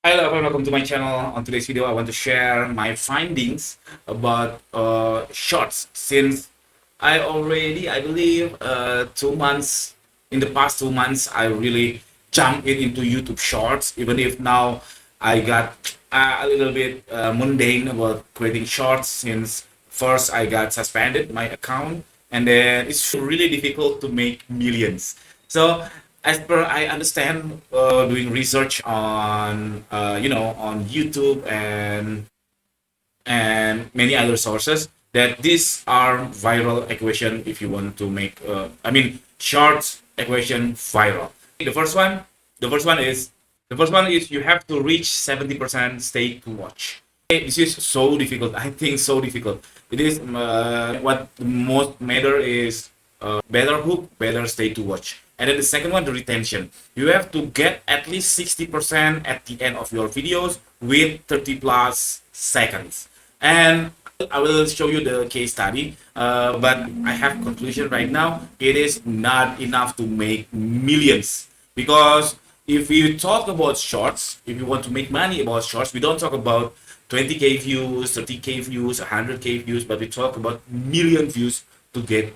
Hello everyone, welcome to my channel. On today's video, I want to share my findings about shorts. Since I believe, 2 months, in the past 2 months, I really jumped into YouTube Shorts. Even if now I got a little bit mundane about creating shorts, since first I got suspended my account, and then it's really difficult to make millions. So as per I understand, doing research on on YouTube and many other sources, that these are viral equation if you want to make shorts equation viral. The first one, the first one is the first one is you have to reach 70% stay to watch. This is so difficult. I think so difficult. It is what most matter is better hook, better stay to watch. And then the second one, the retention. You have to get at least 60% at the end of your videos with 30 plus seconds. And I will show you the case study, but I have conclusion right now. It is not enough to make millions, because if you talk about shorts, if you want to make money about shorts, we don't talk about 20k views, 30k views, 100k views, but we talk about million views to get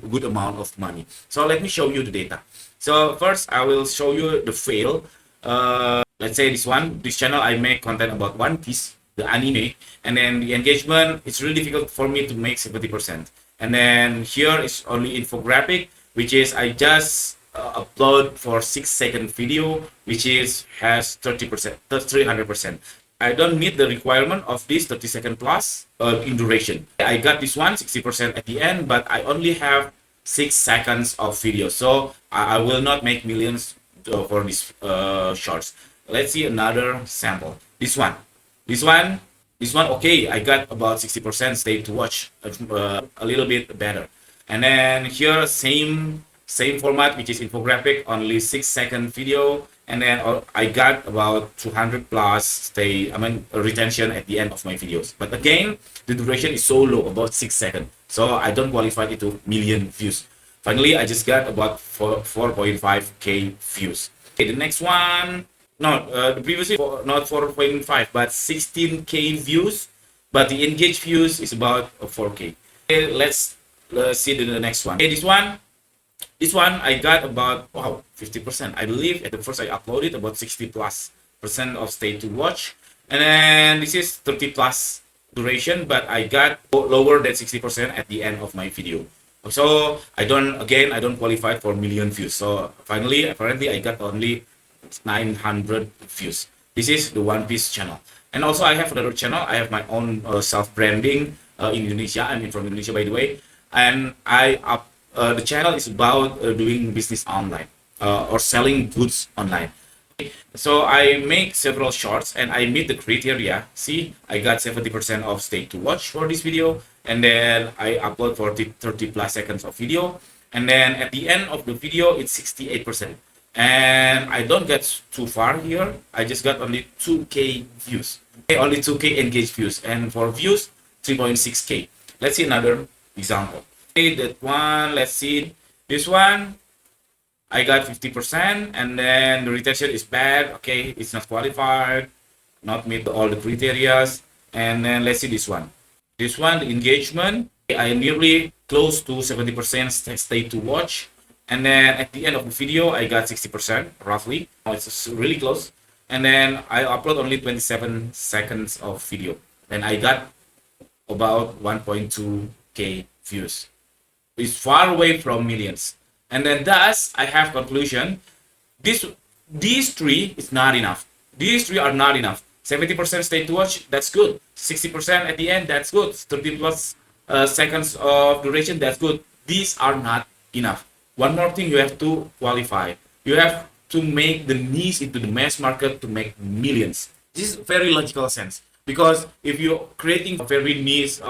good amount of money. So let me show you the data. So first I will show you the fail. Let's say this channel, I make content about One Piece, the anime, and then the engagement, it's really difficult for me to make 70%. And then here is only infographic, which is I just upload for 6-second video, which is has 30%, that's 300%. I don't meet the requirement of this 30-second plus in duration. I got this one 60% at the end, but I only have 6 seconds of video, so I will not make millions for these shorts. Let's see another sample. This one, okay, I got about 60% stay to watch, a little bit better. And then here, same format, which is infographic, only 6-second video, and then I got about 200 plus retention at the end of my videos. But again, the duration is so low, about 6 seconds, so I don't qualify it to million views. Finally, I just got about 4.5k views. Okay, the next one, the previous not 4.5 but 16k views, but the engaged views is about 4k. Okay, let's see the next one. Okay, this one I got about 50%. I believe at the first I uploaded about 60 plus percent of stay to watch, and then this is 30 plus duration, but I got lower than 60% at the end of my video. So I don't qualify for million views. So finally, apparently I got only 900 views. This is the One Piece channel. And also I have another channel. I have my own self-branding in Indonesia. I'm from Indonesia, by the way. And the channel is about doing business online or selling goods online. So I make several shorts and I meet the criteria. See, I got 70% of stay to watch for this video, and then I upload for 30 plus seconds of video, and then at the end of the video it's 68%. And I don't get too far here. I just got only 2k views. Okay, only 2k engaged views, and for views 3.6k. Let's see another example. Okay, that one, let's see this one. I got 50%, and then the retention is bad. Okay, it's not qualified, not meet all the criterias. And then let's see this one. This one, the engagement, I am nearly close to 70% stay to watch. And then at the end of the video, I got 60% roughly. It's really close. And then I upload only 27 seconds of video, and I got about 1.2k views. It's far away from millions. And then thus I have conclusion, these three is not enough. These three are not enough. 70% stay to watch, that's good. 60% at the end, that's good. 30 plus seconds of duration, that's good. These are not enough. One more thing, you have to qualify. You have to make the niche into the mass market to make millions. This is very logical sense, because if you're creating a very niche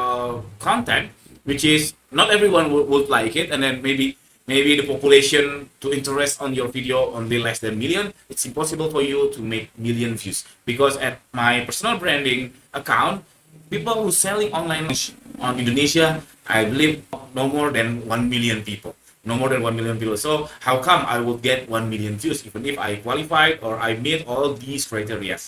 content, which is not everyone would like it, and then maybe the population to interest on your video only less than million, it's impossible for you to make million views. Because at my personal branding account, people who selling online on Indonesia, I believe no more than 1 million people. no more than 1 million views. So how come I will get 1 million views even if I qualified or I meet all these criteria?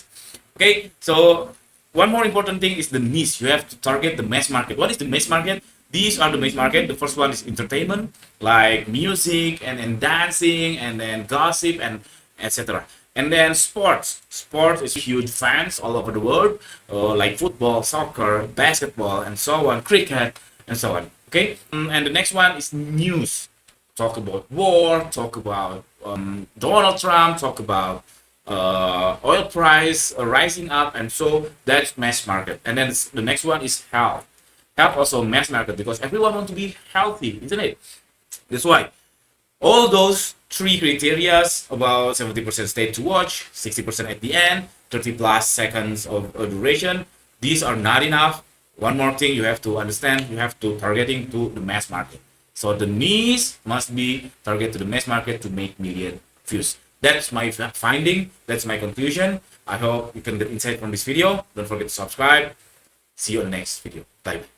Okay, so one more important thing is the niche. You have to target the mass market. What is the mass market? These are the mass market. The first one is entertainment, like music and dancing and then gossip and etc. And then sports. Sports is huge fans all over the world, like football, soccer, basketball, and so on, cricket, and so on. Okay, and the next one is news. Talk about war, talk about Donald Trump, talk about oil price rising up, and so that's mass market. And then the next one is health. Health also mass market because everyone wants to be healthy, isn't it? That's why all those three criteria, about 70% stay to watch, 60% at the end, 30 plus seconds of duration, these are not enough. One more thing you have to understand, you have to targeting to the mass market. So the niche must be target to the mass market to make million views. That's my finding. That's my conclusion. I hope you can get insight from this video. Don't forget to subscribe. See you on the next video. Bye.